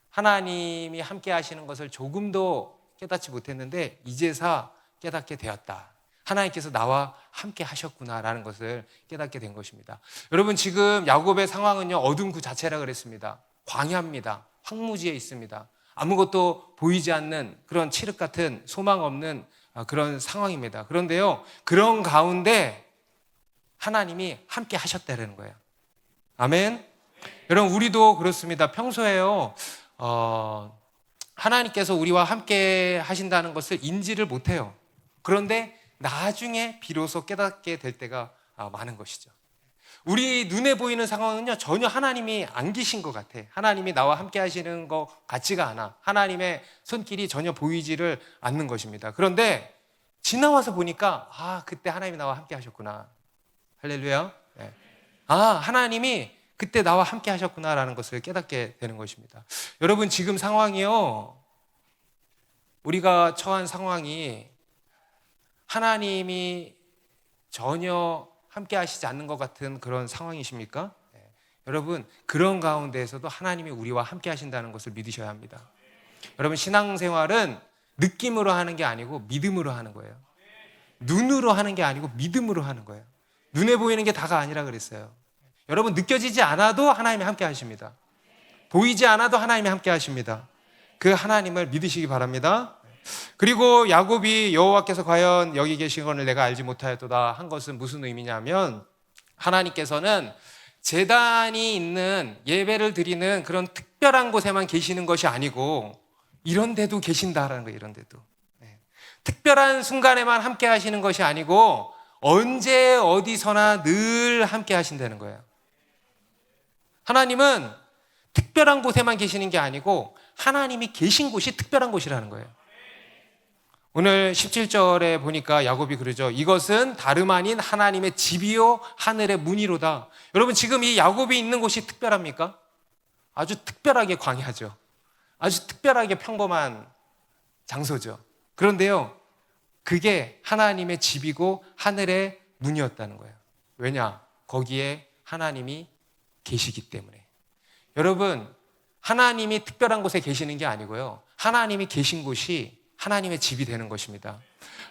하나님이 함께 하시는 것을 조금도 깨닫지 못했는데 이제서 깨닫게 되었다. 하나님께서 나와 함께 하셨구나라는 것을 깨닫게 된 것입니다. 여러분, 지금 야곱의 상황은요, 어둠 그 자체라 그랬습니다. 광야입니다. 황무지에 있습니다. 아무것도 보이지 않는 그런 칠흑 같은 소망 없는 그런 상황입니다. 그런데요, 그런 가운데 하나님이 함께 하셨다는 거예요. 아멘. 여러분, 우리도 그렇습니다. 평소에요, 하나님께서 우리와 함께 하신다는 것을 인지를 못해요. 그런데 나중에 비로소 깨닫게 될 때가 많은 것이죠. 우리 눈에 보이는 상황은요, 전혀 하나님이 안 계신 것 같아. 하나님이 나와 함께 하시는 것 같지가 않아. 하나님의 손길이 전혀 보이지를 않는 것입니다. 그런데 지나와서 보니까, 그때 하나님이 나와 함께 하셨구나. 할렐루야. 네. 하나님이 그때 나와 함께 하셨구나라는 것을 깨닫게 되는 것입니다. 여러분, 지금 상황이요, 우리가 처한 상황이 하나님이 전혀 함께 하시지 않는 것 같은 그런 상황이십니까? 네. 여러분, 그런 가운데에서도 하나님이 우리와 함께 하신다는 것을 믿으셔야 합니다. 여러분, 신앙생활은 느낌으로 하는 게 아니고 믿음으로 하는 거예요. 눈으로 하는 게 아니고 믿음으로 하는 거예요. 눈에 보이는 게 다가 아니라 그랬어요. 여러분, 느껴지지 않아도 하나님이 함께 하십니다. 보이지 않아도 하나님이 함께 하십니다. 그 하나님을 믿으시기 바랍니다. 그리고 야곱이 여호와께서 과연 여기 계신 것을 내가 알지 못하였도다 한 것은 무슨 의미냐면, 하나님께서는 제단이 있는 예배를 드리는 그런 특별한 곳에만 계시는 것이 아니고 이런 데도 계신다라는 거예요. 이런 데도. 특별한 순간에만 함께 하시는 것이 아니고 언제 어디서나 늘 함께 하신다는 거예요. 하나님은 특별한 곳에만 계시는 게 아니고 하나님이 계신 곳이 특별한 곳이라는 거예요. 오늘 17절에 보니까 야곱이 그러죠. 이것은 다름 아닌 하나님의 집이요 하늘의 문이로다. 여러분, 지금 이 야곱이 있는 곳이 특별합니까? 아주 특별하게 광야죠. 아주 특별하게 평범한 장소죠. 그런데요, 그게 하나님의 집이고 하늘의 문이었다는 거예요. 왜냐? 거기에 하나님이 계시기 때문에. 여러분, 하나님이 특별한 곳에 계시는 게 아니고요, 하나님이 계신 곳이 하나님의 집이 되는 것입니다.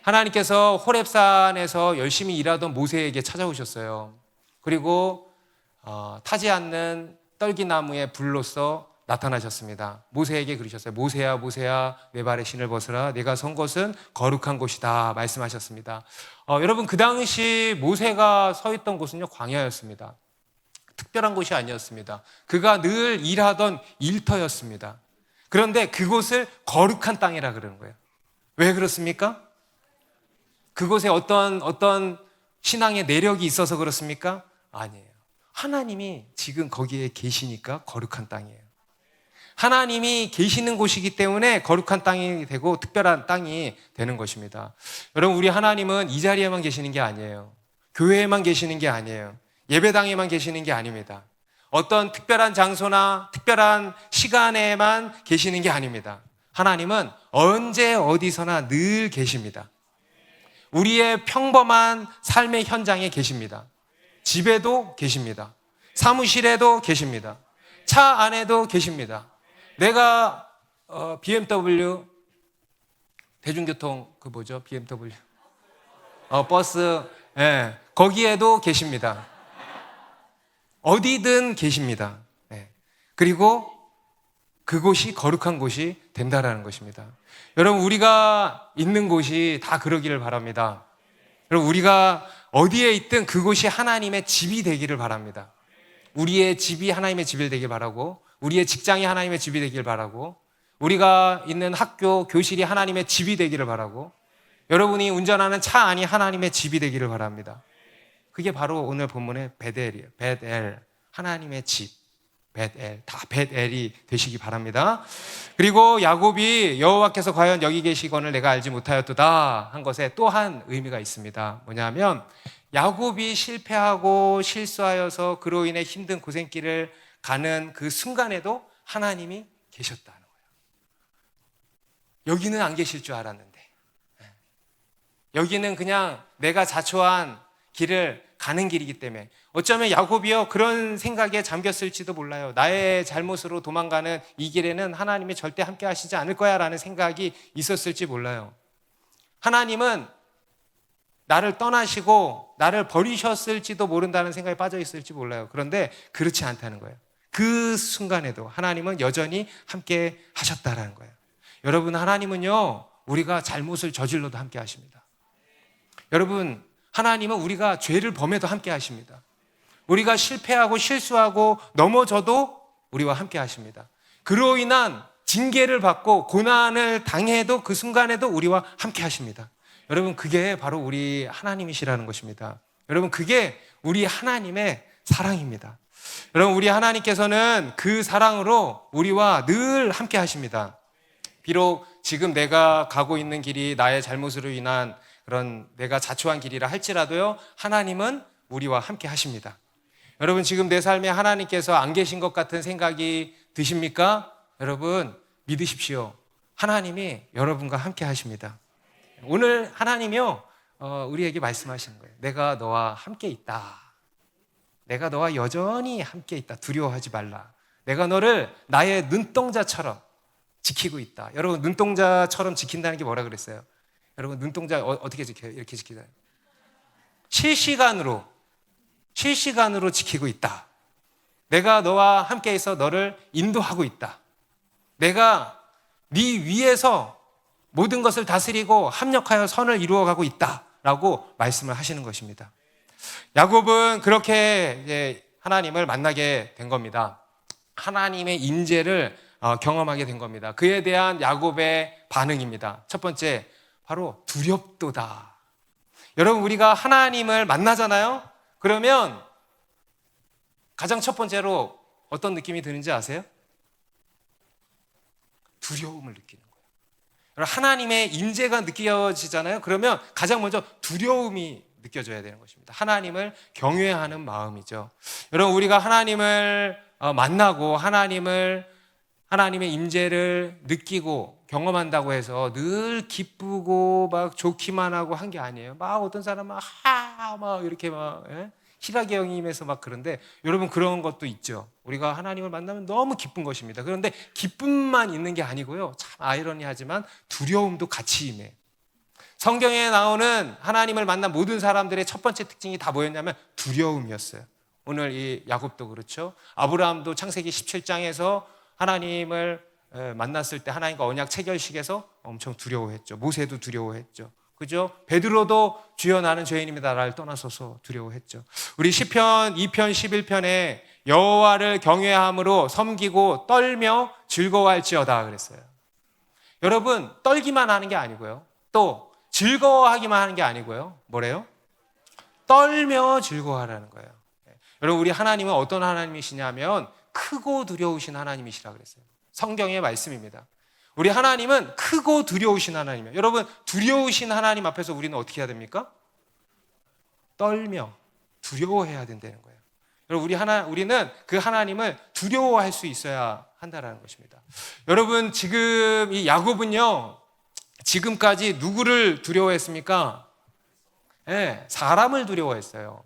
하나님께서 호렙산에서 열심히 일하던 모세에게 찾아오셨어요. 그리고 타지 않는 떨기나무의 불로서 나타나셨습니다. 모세에게 그러셨어요. 모세야, 모세야, 내 발에 신을 벗으라. 내가 선 곳은 거룩한 곳이다 말씀하셨습니다. 여러분, 그 당시 모세가 서 있던 곳은요, 광야였습니다. 특별한 곳이 아니었습니다. 그가 늘 일하던 일터였습니다. 그런데 그곳을 거룩한 땅이라 그러는 거예요. 왜 그렇습니까? 그곳에 어떤 신앙의 내력이 있어서 그렇습니까? 아니에요. 하나님이 지금 거기에 계시니까 거룩한 땅이에요. 하나님이 계시는 곳이기 때문에 거룩한 땅이 되고 특별한 땅이 되는 것입니다. 여러분, 우리 하나님은 이 자리에만 계시는 게 아니에요. 교회에만 계시는 게 아니에요. 예배당에만 계시는 게 아닙니다. 어떤 특별한 장소나 특별한 시간에만 계시는 게 아닙니다. 하나님은 언제 어디서나 늘 계십니다. 우리의 평범한 삶의 현장에 계십니다. 집에도 계십니다. 사무실에도 계십니다. 차 안에도 계십니다. 내가 BMW 대중교통 BMW 버스, 거기에도 계십니다. 어디든 계십니다. 그리고 그곳이 거룩한 곳이 된다라는 것입니다. 여러분, 우리가 있는 곳이 다 그러기를 바랍니다. 여러분, 우리가 어디에 있든 그곳이 하나님의 집이 되기를 바랍니다. 우리의 집이 하나님의 집이 되길 바라고, 우리의 직장이 하나님의 집이 되길 바라고, 우리가 있는 학교, 교실이 하나님의 집이 되기를 바라고, 여러분이 운전하는 차 안이 하나님의 집이 되기를 바랍니다. 그게 바로 오늘 본문의 베델이에요. 베델, 하나님의 집. 베델, 다 베델이 되시기 바랍니다. 그리고 야곱이 여호와께서 과연 여기 계시거늘 내가 알지 못하였도다 한 것에 또 한 의미가 있습니다. 뭐냐면, 야곱이 실패하고 실수하여서 그로 인해 힘든 고생길을 가는 그 순간에도 하나님이 계셨다는 거예요. 여기는 안 계실 줄 알았는데, 여기는 그냥 내가 자초한 길을 가는 길이기 때문에, 어쩌면 야곱이요 그런 생각에 잠겼을지도 몰라요. 나의 잘못으로 도망가는 이 길에는 하나님이 절대 함께 하시지 않을 거야 라는 생각이 있었을지 몰라요. 하나님은 나를 떠나시고 나를 버리셨을지도 모른다는 생각에 빠져 있을지 몰라요. 그런데 그렇지 않다는 거예요. 그 순간에도 하나님은 여전히 함께 하셨다라는 거예요. 여러분, 하나님은요 우리가 잘못을 저질러도 함께 하십니다. 여러분, 하나님은 우리가 죄를 범해도 함께 하십니다. 우리가 실패하고 실수하고 넘어져도 우리와 함께 하십니다. 그로 인한 징계를 받고 고난을 당해도 그 순간에도 우리와 함께 하십니다. 여러분, 그게 바로 우리 하나님이시라는 것입니다. 여러분, 그게 우리 하나님의 사랑입니다. 여러분, 우리 하나님께서는 그 사랑으로 우리와 늘 함께 하십니다. 비록 지금 내가 가고 있는 길이 나의 잘못으로 인한 그런 내가 자초한 길이라 할지라도요, 하나님은 우리와 함께 하십니다. 여러분, 지금 내 삶에 하나님께서 안 계신 것 같은 생각이 드십니까? 여러분, 믿으십시오. 하나님이 여러분과 함께 하십니다. 오늘 하나님이요, 우리에게 말씀하시는 거예요. 내가 너와 함께 있다. 내가 너와 여전히 함께 있다. 두려워하지 말라. 내가 너를 나의 눈동자처럼 지키고 있다. 여러분, 눈동자처럼 지킨다는 게 뭐라 그랬어요? 여러분, 눈동자 어떻게 지켜요? 이렇게 지키잖아요. 실시간으로 지키고 있다. 내가 너와 함께 있어 너를 인도하고 있다. 내가 네 위에서 모든 것을 다스리고 합력하여 선을 이루어가고 있다라고 말씀을 하시는 것입니다. 야곱은 그렇게 이제 하나님을 만나게 된 겁니다. 하나님의 임재를 경험하게 된 겁니다. 그에 대한 야곱의 반응입니다. 첫 번째, 바로 두렵도다. 여러분, 우리가 하나님을 만나잖아요? 그러면 가장 첫 번째로 어떤 느낌이 드는지 아세요? 두려움을 느끼는 거예요. 하나님의 임재가 느껴지잖아요? 그러면 가장 먼저 두려움이 느껴져야 되는 것입니다. 하나님을 경외하는 마음이죠. 여러분, 우리가 하나님을 만나고 하나님의 임재를 느끼고 경험한다고 해서 늘 기쁘고 막 좋기만 하고 한 게 아니에요. 막 어떤 사람은 막 이렇게 막 희락의 영임에서 막 그런데, 여러분, 그런 것도 있죠. 우리가 하나님을 만나면 너무 기쁜 것입니다. 그런데 기쁨만 있는 게 아니고요, 참 아이러니하지만 두려움도 같이 임해요. 성경에 나오는 하나님을 만난 모든 사람들의 첫 번째 특징이 다 뭐였냐면 두려움이었어요. 오늘 이 야곱도 그렇죠. 아브라함도 창세기 17장에서 하나님을 만났을 때 하나님과 언약 체결식에서 엄청 두려워했죠. 모세도 두려워했죠. 그죠? 베드로도 주여 나는 죄인입니다. 나를 떠나소서 두려워했죠. 우리 시편 2편 11편에 여호와를 경외함으로 섬기고 떨며 즐거워할지어다 그랬어요. 여러분, 떨기만 하는 게 아니고요, 또 즐거워하기만 하는 게 아니고요, 뭐래요? 떨며 즐거워하라는 거예요. 여러분, 우리 하나님은 어떤 하나님이시냐면 크고 두려우신 하나님이시라 그랬어요. 성경의 말씀입니다. 우리 하나님은 크고 두려우신 하나님이에요. 여러분, 두려우신 하나님 앞에서 우리는 어떻게 해야 됩니까? 떨며 두려워해야 된다는 거예요. 여러분, 우리는 그 하나님을 두려워할 수 있어야 한다는 것입니다. 여러분, 지금 이 야곱은요, 지금까지 누구를 두려워했습니까? 네, 사람을 두려워했어요.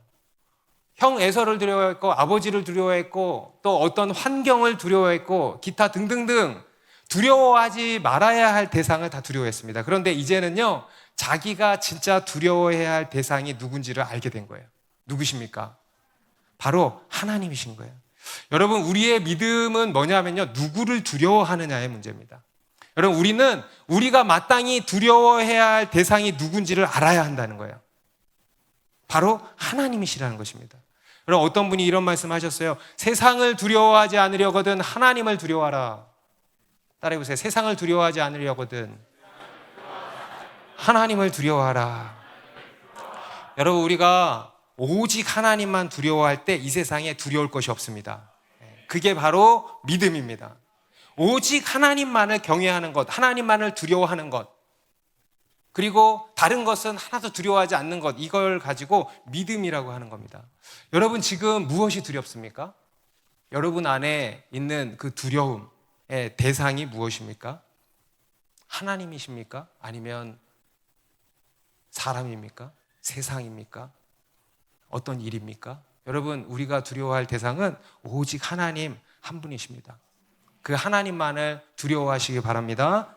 형 에서를 두려워했고, 아버지를 두려워했고, 또 어떤 환경을 두려워했고, 기타 등등등 두려워하지 말아야 할 대상을 다 두려워했습니다. 그런데 이제는요, 자기가 진짜 두려워해야 할 대상이 누군지를 알게 된 거예요. 누구십니까? 바로 하나님이신 거예요. 여러분, 우리의 믿음은 뭐냐면요, 누구를 두려워하느냐의 문제입니다. 여러분, 우리가 마땅히 두려워해야 할 대상이 누군지를 알아야 한다는 거예요. 바로 하나님이시라는 것입니다. 여러분, 어떤 분이 이런 말씀 하셨어요. 세상을 두려워하지 않으려거든 하나님을 두려워하라. 따라해보세요. 세상을 두려워하지 않으려거든 하나님을 두려워하라. 여러분, 우리가 오직 하나님만 두려워할 때 이 세상에 두려울 것이 없습니다. 그게 바로 믿음입니다. 오직 하나님만을 경외하는 것, 하나님만을 두려워하는 것, 그리고 다른 것은 하나도 두려워하지 않는 것, 이걸 가지고 믿음이라고 하는 겁니다. 여러분, 지금 무엇이 두렵습니까? 여러분 안에 있는 그 두려움의 대상이 무엇입니까? 하나님이십니까? 아니면 사람입니까? 세상입니까? 어떤 일입니까? 여러분, 우리가 두려워할 대상은 오직 하나님 한 분이십니다. 그 하나님만을 두려워하시기 바랍니다.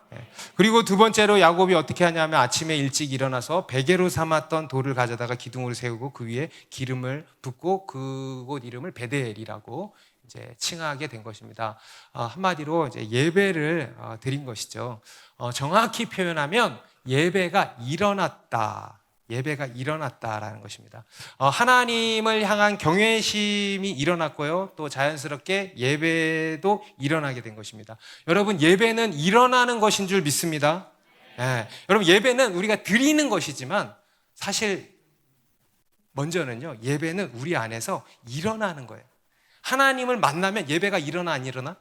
그리고 두 번째로 야곱이 어떻게 하냐면 아침에 일찍 일어나서 베개로 삼았던 돌을 가져다가 기둥으로 세우고 그 위에 기름을 붓고 그곳 이름을 베델이라고 이제 칭하게 된 것입니다. 한마디로 이제 예배를 드린 것이죠. 정확히 표현하면 예배가 일어났다. 예배가 일어났다라는 것입니다. 하나님을 향한 경외심이 일어났고요, 또 자연스럽게 예배도 일어나게 된 것입니다. 여러분, 예배는 일어나는 것인 줄 믿습니다. 여러분, 예배는 우리가 드리는 것이지만 사실 먼저는요, 예배는 우리 안에서 일어나는 거예요. 하나님을 만나면 예배가 일어나 안 일어나?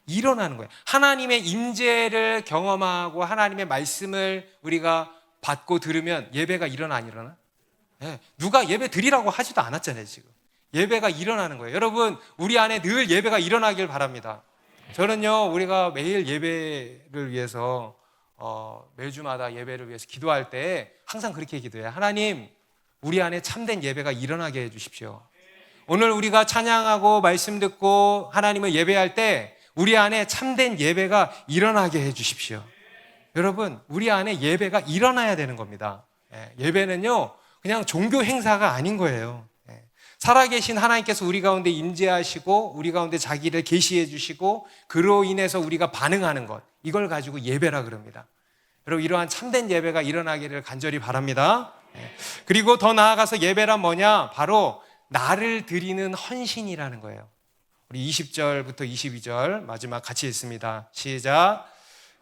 일어나는 거예요. 하나님의 임재를 경험하고 하나님의 말씀을 우리가 받고 들으면 예배가 일어나 안 일어나? 네. 누가 예배 드리라고 하지도 않았잖아요. 지금 예배가 일어나는 거예요. 여러분, 우리 안에 늘 예배가 일어나길 바랍니다. 저는요, 우리가 매일 예배를 위해서 매주마다 예배를 위해서 기도할 때 항상 그렇게 기도해요. 하나님, 우리 안에 참된 예배가 일어나게 해주십시오. 오늘 우리가 찬양하고 말씀 듣고 하나님을 예배할 때 우리 안에 참된 예배가 일어나게 해주십시오. 여러분, 우리 안에 예배가 일어나야 되는 겁니다. 예배는요, 그냥 종교 행사가 아닌 거예요. 살아계신 하나님께서 우리 가운데 임재하시고 우리 가운데 자기를 계시해 주시고 그로 인해서 우리가 반응하는 것, 이걸 가지고 예배라 그럽니다. 여러분, 이러한 참된 예배가 일어나기를 간절히 바랍니다. 그리고 더 나아가서 예배란 뭐냐? 바로 나를 드리는 헌신이라는 거예요. 우리 20절부터 22절 마지막 같이 읽습니다. 시작.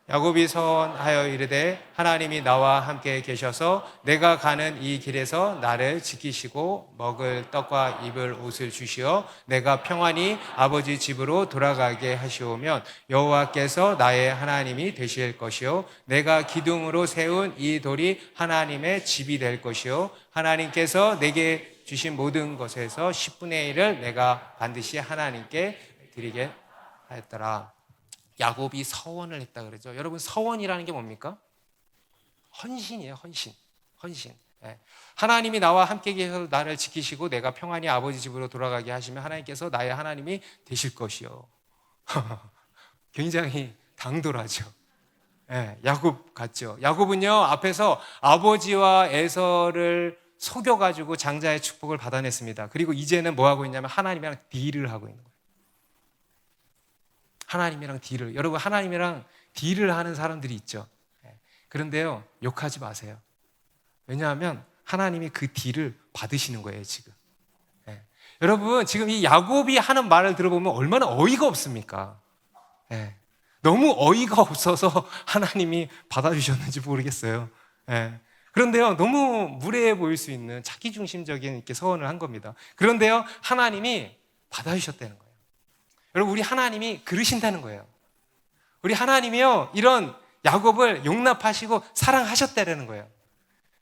야곱이 서원하여 이르되 하나님이 나와 함께 계셔서 내가 가는 이 길에서 나를 지키시고 먹을 떡과 입을 옷을 주시어 내가 평안히 아버지 집으로 돌아가게 하시오면 여호와께서 나의 하나님이 되실 것이요 내가 기둥으로 세운 이 돌이 하나님의 집이 될 것이요 하나님께서 내게 주신 모든 것에서 10분의 1을 내가 반드시 하나님께 드리게 하였더라. 야곱이 서원을 했다 그러죠. 여러분, 서원이라는 게 뭡니까? 헌신이에요. 헌신. 하나님이 나와 함께 계셔서 나를 지키시고 내가 평안히 아버지 집으로 돌아가게 하시면 하나님께서 나의 하나님이 되실 것이요. 굉장히 당돌하죠. 야곱 같죠. 야곱은요, 앞에서 아버지와 에서를 속여가지고 장자의 축복을 받아냈습니다. 그리고 이제는 뭐 하고 있냐면 하나님이랑 딜을 하고 있는 거예요. 하나님이랑 딜을. 여러분, 하나님이랑 딜을 하는 사람들이 있죠. 그런데요, 욕하지 마세요. 왜냐하면 하나님이 그 딜을 받으시는 거예요, 지금. 여러분, 지금 이 야곱이 하는 말을 들어보면 얼마나 어이가 없습니까? 너무 어이가 없어서 하나님이 받아주셨는지 모르겠어요. 그런데요, 너무 무례해 보일 수 있는 자기중심적인 이렇게 서원을 한 겁니다. 그런데요, 하나님이 받아주셨다는 거예요. 여러분, 우리 하나님이 그러신다는 거예요. 우리 하나님이요, 이런 야곱을 용납하시고 사랑하셨다는 거예요.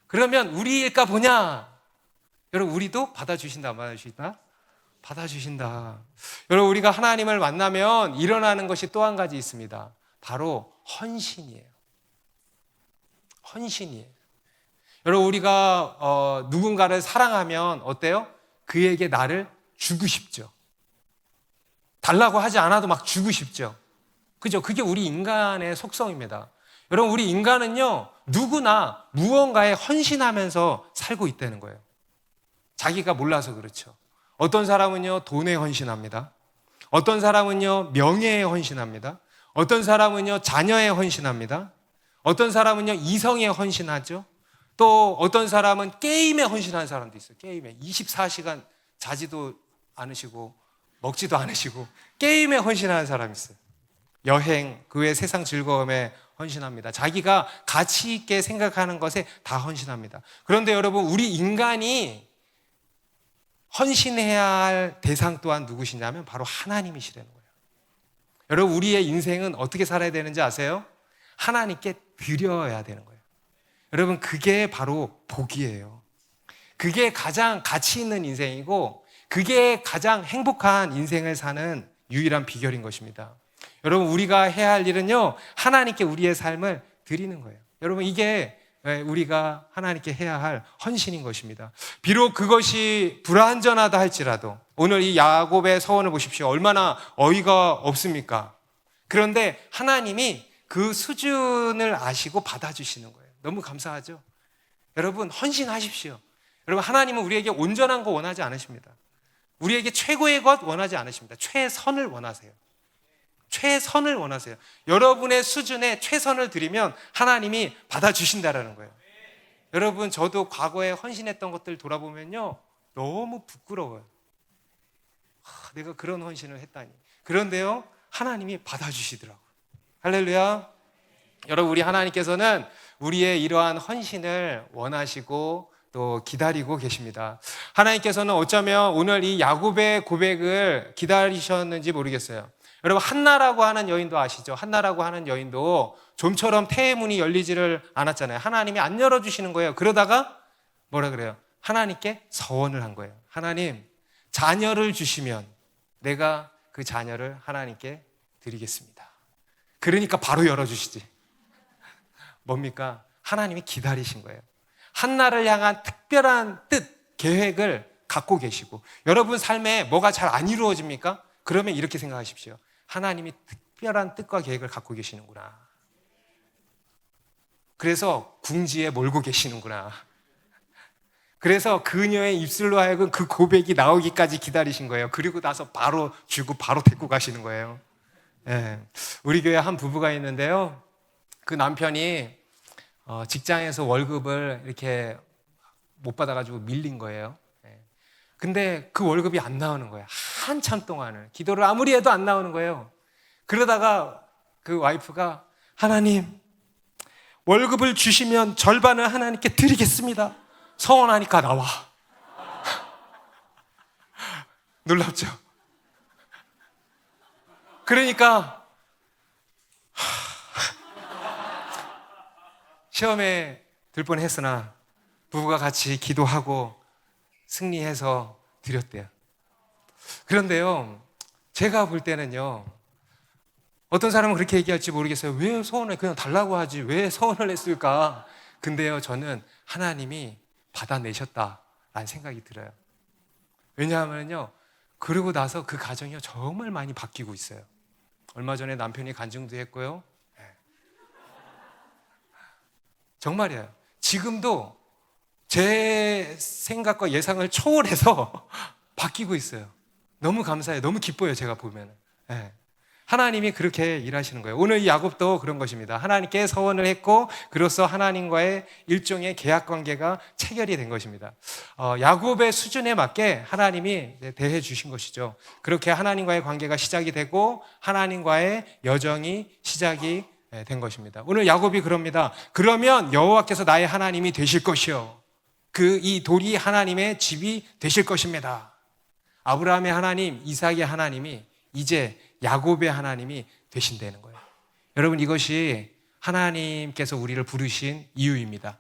그러면 우리일까 보냐? 여러분, 우리도 받아주신다, 안 받아주신다? 받아주신다. 여러분, 우리가 하나님을 만나면 일어나는 것이 또 한 가지 있습니다. 바로 헌신이에요. 헌신이에요. 여러분, 우리가 누군가를 사랑하면 어때요? 그에게 나를 주고 싶죠. 달라고 하지 않아도 막 주고 싶죠. 그죠? 그게 우리 인간의 속성입니다. 여러분, 우리 인간은요, 누구나 무언가에 헌신하면서 살고 있다는 거예요. 자기가 몰라서 그렇죠. 어떤 사람은요, 돈에 헌신합니다. 어떤 사람은요, 명예에 헌신합니다. 어떤 사람은요, 자녀에 헌신합니다. 어떤 사람은요, 이성에 헌신하죠. 또 어떤 사람은 게임에 헌신하는 사람도 있어요. 게임에 24시간 자지도 않으시고 먹지도 않으시고 게임에 헌신하는 사람이 있어요. 여행, 그 외 세상 즐거움에 헌신합니다. 자기가 가치 있게 생각하는 것에 다 헌신합니다. 그런데 여러분, 우리 인간이 헌신해야 할 대상 또한 누구시냐면 바로 하나님이시라는 거예요. 여러분, 우리의 인생은 어떻게 살아야 되는지 아세요? 하나님께 드려야 되는 거예요. 여러분, 그게 바로 복이에요. 그게 가장 가치 있는 인생이고 그게 가장 행복한 인생을 사는 유일한 비결인 것입니다. 여러분, 우리가 해야 할 일은요, 하나님께 우리의 삶을 드리는 거예요. 여러분, 이게 우리가 하나님께 해야 할 헌신인 것입니다. 비록 그것이 불완전하다 할지라도 오늘 이 야곱의 서원을 보십시오. 얼마나 어이가 없습니까? 그런데 하나님이 그 수준을 아시고 받아주시는 거예요. 너무 감사하죠? 여러분, 헌신하십시오. 여러분, 하나님은 우리에게 온전한 거 원하지 않으십니다. 우리에게 최고의 것 원하지 않으십니다. 최선을 원하세요. 최선을 원하세요. 여러분의 수준에 최선을 드리면 하나님이 받아주신다라는 거예요. 여러분, 저도 과거에 헌신했던 것들 돌아보면요, 너무 부끄러워요. 내가 그런 헌신을 했다니. 그런데요, 하나님이 받아주시더라고요. 할렐루야. 여러분, 우리 하나님께서는 우리의 이러한 헌신을 원하시고 또 기다리고 계십니다. 하나님께서는 어쩌면 오늘 이 야곱의 고백을 기다리셨는지 모르겠어요. 여러분, 한나라고 하는 여인도 아시죠? 한나라고 하는 여인도 좀처럼 태의 문이 열리지를 않았잖아요. 하나님이 안 열어주시는 거예요. 그러다가 뭐라 그래요? 하나님께 서원을 한 거예요. 하나님, 자녀를 주시면 내가 그 자녀를 하나님께 드리겠습니다. 그러니까 바로 열어주시지. 뭡니까? 하나님이 기다리신 거예요. 한나를 향한 특별한 뜻, 계획을 갖고 계시고, 여러분 삶에 뭐가 잘 안 이루어집니까? 그러면 이렇게 생각하십시오. 하나님이 특별한 뜻과 계획을 갖고 계시는구나. 그래서 궁지에 몰고 계시는구나. 그래서 그녀의 입술로 하여금 그 고백이 나오기까지 기다리신 거예요. 그리고 나서 바로 주고 바로 데리고 가시는 거예요. 예. 우리 교회 한 부부가 있는데요. 그 남편이 직장에서 월급을 이렇게 못 받아가지고 밀린 거예요. 근데 그 월급이 안 나오는 거예요. 한참 동안을. 기도를 아무리 해도 안 나오는 거예요. 그러다가 그 와이프가 하나님, 월급을 주시면 절반을 하나님께 드리겠습니다. 서원하니까 나와. 놀랍죠? 그러니까 시험에 들 뻔했으나 부부가 같이 기도하고 승리해서 드렸대요. 그런데요, 제가 볼 때는요, 어떤 사람은 그렇게 얘기할지 모르겠어요. 왜 서원을 그냥 달라고 하지? 왜 서원을 했을까? 근데요, 저는 하나님이 받아내셨다라는 생각이 들어요. 왜냐하면요, 그러고 나서 그 가정이 정말 많이 바뀌고 있어요. 얼마 전에 남편이 간증도 했고요. 정말이에요. 지금도 제 생각과 예상을 초월해서 바뀌고 있어요. 너무 감사해요. 너무 기뻐요. 제가 보면. 하나님이 그렇게 일하시는 거예요. 오늘 이 야곱도 그런 것입니다. 하나님께 서원을 했고 그로써 하나님과의 일종의 계약 관계가 체결이 된 것입니다. 야곱의 수준에 맞게 하나님이 대해 주신 것이죠. 그렇게 하나님과의 관계가 시작이 되고 하나님과의 여정이 시작이 된 것입니다. 오늘 야곱이 그럽니다. 그러면 여호와께서 나의 하나님이 되실 것이요, 이 돌이 하나님의 집이 되실 것입니다. 아브라함의 하나님, 이삭의 하나님이 이제 야곱의 하나님이 되신다는 거예요. 여러분, 이것이 하나님께서 우리를 부르신 이유입니다.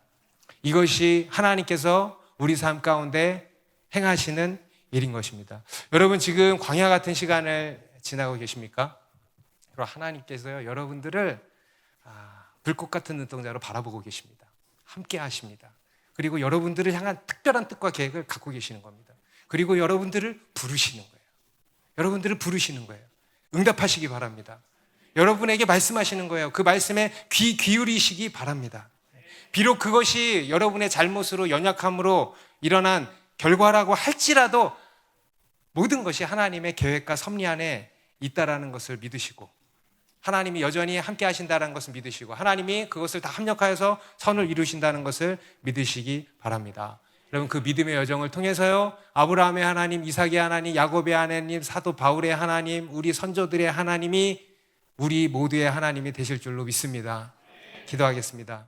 이것이 하나님께서 우리 삶 가운데 행하시는 일인 것입니다. 여러분, 지금 광야 같은 시간을 지나고 계십니까? 그리고 하나님께서요, 여러분들을 불꽃 같은 눈동자로 바라보고 계십니다. 함께 하십니다. 그리고 여러분들을 향한 특별한 뜻과 계획을 갖고 계시는 겁니다. 그리고 여러분들을 부르시는 거예요. 여러분들을 부르시는 거예요. 응답하시기 바랍니다. 여러분에게 말씀하시는 거예요. 그 말씀에 귀 기울이시기 바랍니다. 비록 그것이 여러분의 잘못으로, 연약함으로 일어난 결과라고 할지라도 모든 것이 하나님의 계획과 섭리 안에 있다라는 것을 믿으시고, 하나님이 여전히 함께 하신다는 것을 믿으시고, 하나님이 그것을 다 합력하여서 선을 이루신다는 것을 믿으시기 바랍니다. 여러분, 그 믿음의 여정을 통해서요, 아브라함의 하나님, 이삭의 하나님, 야곱의 하나님, 사도 바울의 하나님, 우리 선조들의 하나님이 우리 모두의 하나님이 되실 줄로 믿습니다. 기도하겠습니다.